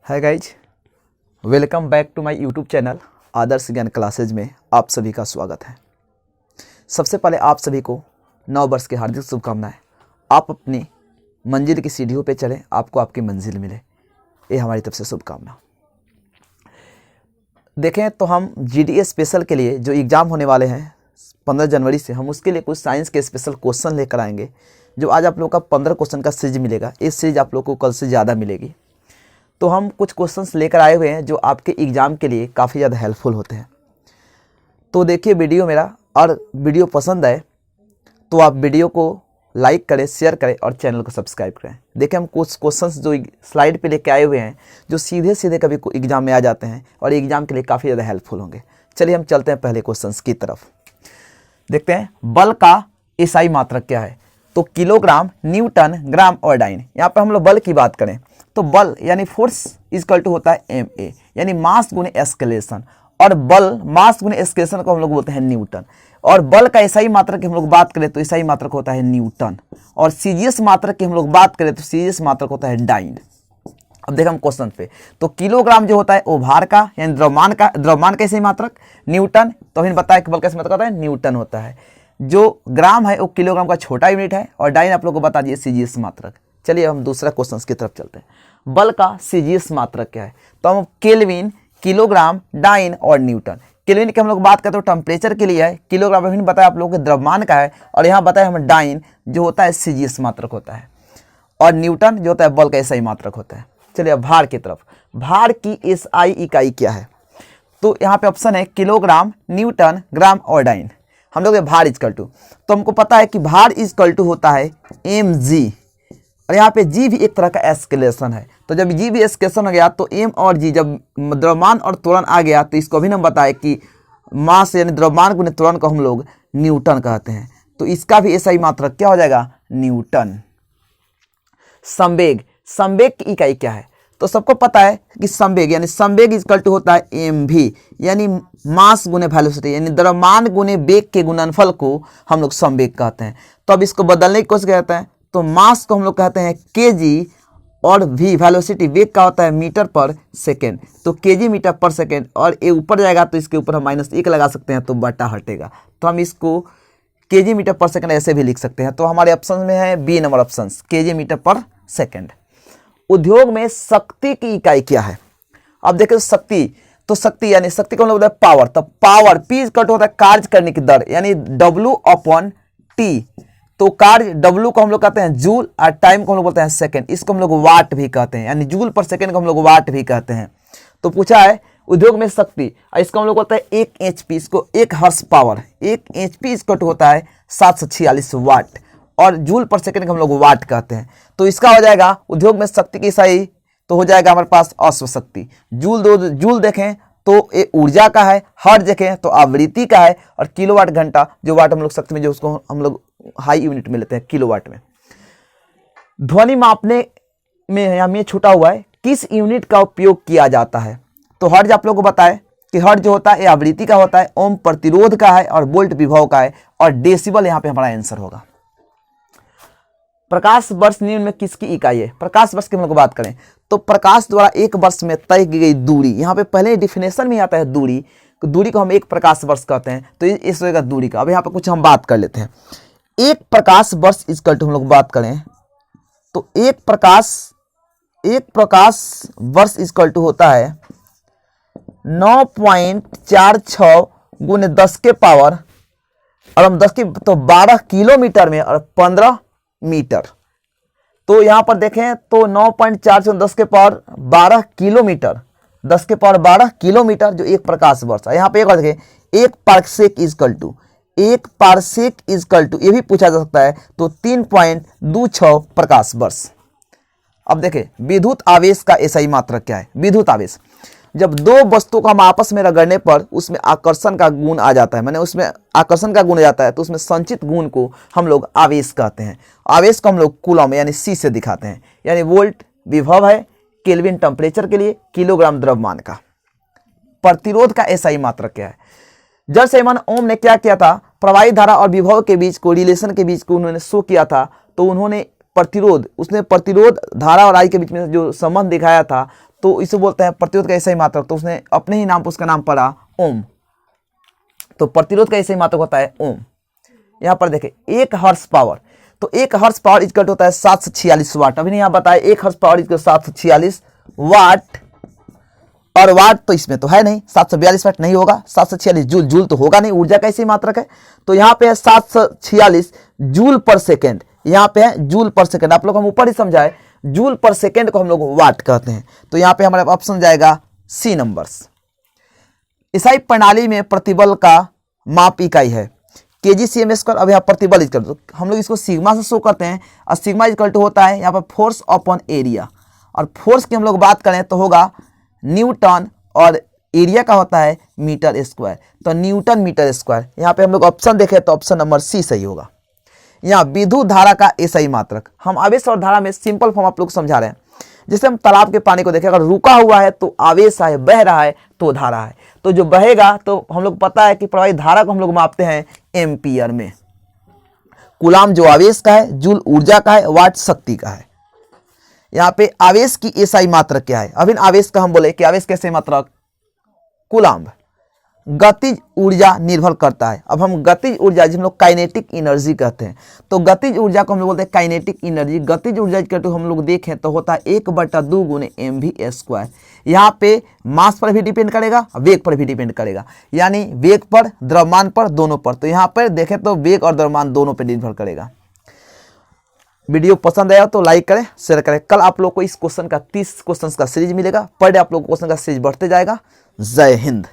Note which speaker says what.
Speaker 1: Hi guys, welcome back to my YouTube channel Adarsh Gyan classes में आप सभी का स्वागत है। सबसे पहले आप सभी को नव वर्ष की हार्दिक शुभकामनाएं। आप अपनी मंजिल की सीढ़ियों पे चलें, आपको आपकी मंजिल मिले, ये हमारी तरफ से शुभकामना। देखें तो हम जीडीए स्पेशल के लिए जो एग्ज़ाम होने वाले हैं 15 जनवरी से, हम उसके लिए कुछ साइंस के स्पेशल क्वेश्चन लेकर आएंगे। जो आज आप लोग का 15 क्वेश्चन का सीरीज मिलेगा, इस सीरीज आप लोग को कल से ज़्यादा मिलेगी। तो हम कुछ क्वेश्चंस लेकर आए हुए हैं जो आपके एग्ज़ाम के लिए काफ़ी ज़्यादा हेल्पफुल होते हैं। तो देखिए वीडियो मेरा, और वीडियो पसंद आए तो आप वीडियो को लाइक करें, शेयर करें और चैनल को सब्सक्राइब करें। देखिए हम कुछ क्वेश्चंस जो स्लाइड पे लेके आए हुए हैं जो सीधे सीधे कभी एग्ज़ाम में आ जाते हैं और एग्ज़ाम के लिए काफ़ी ज़्यादा हेल्पफुल होंगे। चलिए हम चलते हैं पहले क्वेश्चंस की तरफ। देखते हैं बल का एसआई मात्रक क्या है। तो किलोग्राम, न्यूटन, ग्राम और डाइन। यहाँ पर हम लोग बल की बात करें तो बल यानी फोर्स इक्वल टू होता है ma, यानी मास गुने एस्केलेशन। और बल मास गुने एस्केलेशन को हम लोग बोलते हैं न्यूटन। और बल का एसआई मात्रक की हम लोग बात करें तो एसआई मात्रक होता है न्यूटन। और सीजीएस मात्रक की हम लोग बात करें तो सीजीएस मात्रक होता है डाइन। अब देखो हम क्वेश्चन पे, तो किलोग्राम जो होता है वो भार का यानी द्रव्यमान का एसआई मात्रक न्यूटन। तो हमने बताया कि बल का एसआई मात्रक होता है न्यूटन होता है। जो ग्राम है वो किलोग्राम का छोटा यूनिट है। और डाइन आप लोग को बता दिए सीजीएस मात्रक। चलिए हम दूसरा क्वेश्चन की तरफ चलते हैं। बल का सीजीएस मात्रक क्या है। तो हम केल्विन, किलोग्राम, डाइन और न्यूटन। केल्विन की हम लोग बात करते हैं तो टेम्परेचर के लिए है। किलोग्राम अभी बताया आप लोगों के द्रव्यमान का है। और यहाँ बताया हम डाइन जो होता है सीजीएस मात्रक होता है। और न्यूटन जो होता है बल का एसआई मात्रक होता है। चलिए अब भार की तरफ। भार की एसआई इकाई क्या है। तो यहाँ पे ऑप्शन है किलोग्राम, न्यूटन, ग्राम और डाइन। हम लोग भार इजकल टू, तो हमको पता है कि भार इजकल टू होता है mg। और यहाँ पे g भी एक तरह का एस्केलेशन है। तो जब g भी एस्केलेशन हो गया तो m और g, जब द्रव्यमान और त्वरण आ गया तो इसको भी हम बताए कि मास यानी द्रव्यमान गुने त्वरण को हम लोग न्यूटन कहते हैं। तो इसका भी एसआई मात्रक क्या हो जाएगा, न्यूटन। संवेग, संवेग की इकाई क्या है। तो सबको पता है कि संवेग यानी संवेग इक्वल टू होता है mv, यानी मास गुने वेलोसिटी, यानी द्रव्यमान गुने वेग के गुणनफल को हम लोग संवेग कहते हैं। तो अब इसको बदलने की कोशिश करते हैं तो मास को हम लोग कहते हैं kg और v वेलोसिटी वेग का होता है मीटर पर सेकेंड। तो kg मीटर पर सेकेंड, और ये ऊपर जाएगा तो इसके ऊपर हम -1 लगा सकते हैं तो बटा हटेगा। तो हम इसको kg मीटर पर सेकेंड ऐसे भी लिख सकते हैं। तो हमारे ऑप्शन में है B number option, kg metre पर सेकेंड। उद्योग में शक्ति की इकाई क्या है। अब देखें शक्ति, तो शक्ति यानी शक्ति को हम लोग बोलते हैं पावर। तो पावर P इक्वल टू होता है कार्य करने की दर, यानी W/T। तो कार्य W को हम लोग कहते हैं जूल और टाइम को हम लोग बोलते हैं सेकंड। इसको हम लोग वाट भी कहते हैं, यानी जूल पर सेकंड को हम लोग वाट भी कहते हैं। तो पूछा है उद्योग में शक्ति, इसको हम लोग बोलते हैं 1 HP, इसको 1 horse power. 1 HP equal to होता है 746 वाट। और जूल पर सेकंड को हम लोग वाट कहते हैं। तो इसका हो जाएगा उद्योग में शक्ति की सही, तो हो जाएगा हमारे पास अश्व शक्ति। जूल देखें तो ये ऊर्जा का है, हर्ट्ज देखें तो आवृत्ति का है, और किलोवाट घंटा जो वाट हम लोग शक्ति में जो उसको हम लोग हाई यूनिट में लेते हैं किलोवाट में। ध्वनि मापने में यहाँ में छूटा हुआ है, किस यूनिट का उपयोग किया जाता है। तो हर्ट्ज आप लोग को बताए कि हर्ट्ज जो होता है ये आवृत्ति का होता है, ओम प्रतिरोध का है और वोल्ट विभव का है, और डेसिबल यहाँ पे हमारा आंसर होगा। प्रकाश वर्ष निम्न में किसकी इकाई है। प्रकाश वर्ष की हम लोग बात करें तो प्रकाश द्वारा एक वर्ष में तय की गई दूरी, यहाँ पे पहले डिफिनेशन में आता है दूरी, दूरी को हम एक प्रकाश वर्ष कहते हैं। तो इस होगा दूरी का। अब यहाँ पे कुछ हम बात कर लेते हैं। एक प्रकाश वर्ष इक्वल टू हम लोग बात करें तो एक प्रकाश वर्ष इक्वल टू होता है 9.46 गुने 10 के पावर, और हम 10 की तो 12 किलोमीटर में और 15 मीटर। तो यहां पर देखें तो 9.4 10 के पावर 12 किलोमीटर, 10 के पावर 12 किलोमीटर जो एक प्रकाश वर्ष है। यहाँ पे एक और देखें, एक पारसेक इक्वल टू, एक पारसेक इक्वल टू ये भी पूछा जा सकता है, तो 3.26 प्रकाश वर्ष। अब देखें विद्युत आवेश का एसआई मात्रक क्या है। विद्युत आवेश, जब दो वस्तुओं को हम आपस में रगड़ने पर उसमें आकर्षण का गुण आ जाता है, माने उसमें आकर्षण का गुण आ जाता है, तो उसमें संचित गुण को हम लोग आवेश कहते हैं। आवेश को हम लोग कूलम यानी C से दिखाते हैं, यानी वोल्ट विभव है, केल्विन टेम्परेचर के लिए, किलोग्राम द्रव्यमान का। प्रतिरोध का एसआई मात्रक क्या है। जल संयमन ओम ने क्या किया था, प्रवाही धारा और विभव के बीच को रिलेशन के बीच को उन्होंने शो किया था। तो उन्होंने प्रतिरोध, उसने प्रतिरोध धारा और आई के बीच में जो संबंध दिखाया था, तो इसे बोलते हैं प्रतिरोध का ऐसा ही मात्रक। तो उसने अपने ही नाम पर उसका नाम पड़ा ओम। तो प्रतिरोध का ऐसा ही मात्रक होता है ओम। यहाँ पर देखें 1 हॉर्स पावर, तो 1 हॉर्स पावर इक्वल होता है 746 वाट। अभी यहाँ बताया 1 हॉर्स पावर इक्वल 746 वाट, और वाट तो इसमें तो है नहीं, 742 वाट नहीं होगा, 746 जूल, जूल तो होगा नहीं, ऊर्जा का ऐसे ही मात्रक है। तो यहाँ पे है 746 जूल पर सेकेंड, यहाँ पे है जूल पर सेकेंड। आप लोग हम ऊपर ही समझाए, जूल पर सेकेंड को हम लोग वाट कहते हैं। तो यहाँ पे हमारा ऑप्शन जाएगा सी नंबर्स। एसआई प्रणाली में प्रतिबल का माप इकाई है केजी सी एम स्क्वायर। अब यहाँ प्रतिबल इक्वल, तो हम लोग इसको सिग्मा से शो करते हैं, और सिग्मा इक्वल टू होता है यहाँ पर फोर्स अपॉन एरिया, और फोर्स की हम लोग बात करें तो होगा न्यूटन, और एरिया का होता है मीटर स्क्वायर, तो न्यूटन मीटर स्क्वायर। यहाँ पे हम लोग ऑप्शन देखें तो ऑप्शन नंबर सी सही होगा। यहाँ विद्युत धारा का एसआई मात्रक, हम आवेश और धारा में सिंपल फॉर्म आप लोग समझा रहे हैं। जैसे हम तालाब के पानी को देखें, अगर रुका हुआ है तो आवेश है, बह रहा है तो धारा है। तो जो बहेगा तो हम लोग पता है कि प्रवाहित धारा को हम लोग मापते हैं एम्पियर में। कूलाम जो आवेश का है, जूल ऊर्जा का है, वाट शक्ति का है। यहाँ पे आवेश की एसआई मात्रक क्या है? अभी आवेश का हम बोले कि आवेश कैसे मात्रक कूलाम। गतिज ऊर्जा निर्भर करता है। अब हम गतिज ऊर्जा जिसे हम लोग काइनेटिक एनर्जी कहते हैं, तो गतिज ऊर्जा को हम लोग बोलते हैं काइनेटिक एनर्जी। गतिज ऊर्जा के हम लोग देखें तो होता है 1/2 गुने mv स्क्वायर। यहाँ पे मास पर भी डिपेंड करेगा, वेग पर भी डिपेंड करेगा, यानी वेग पर, द्रव्यमान पर, दोनों पर। तो यहाँ पर देखें तो वेग और द्रव्यमान दोनों पर निर्भर करेगा। वीडियो पसंद आया तो लाइक करें, शेयर करें। कल आप लोग को इस क्वेश्चन का 30 क्वेश्चन का सीरीज मिलेगा। पर डे आप लोग को क्वेश्चन का सीरीज बढ़ते जाएगा। जय हिंद।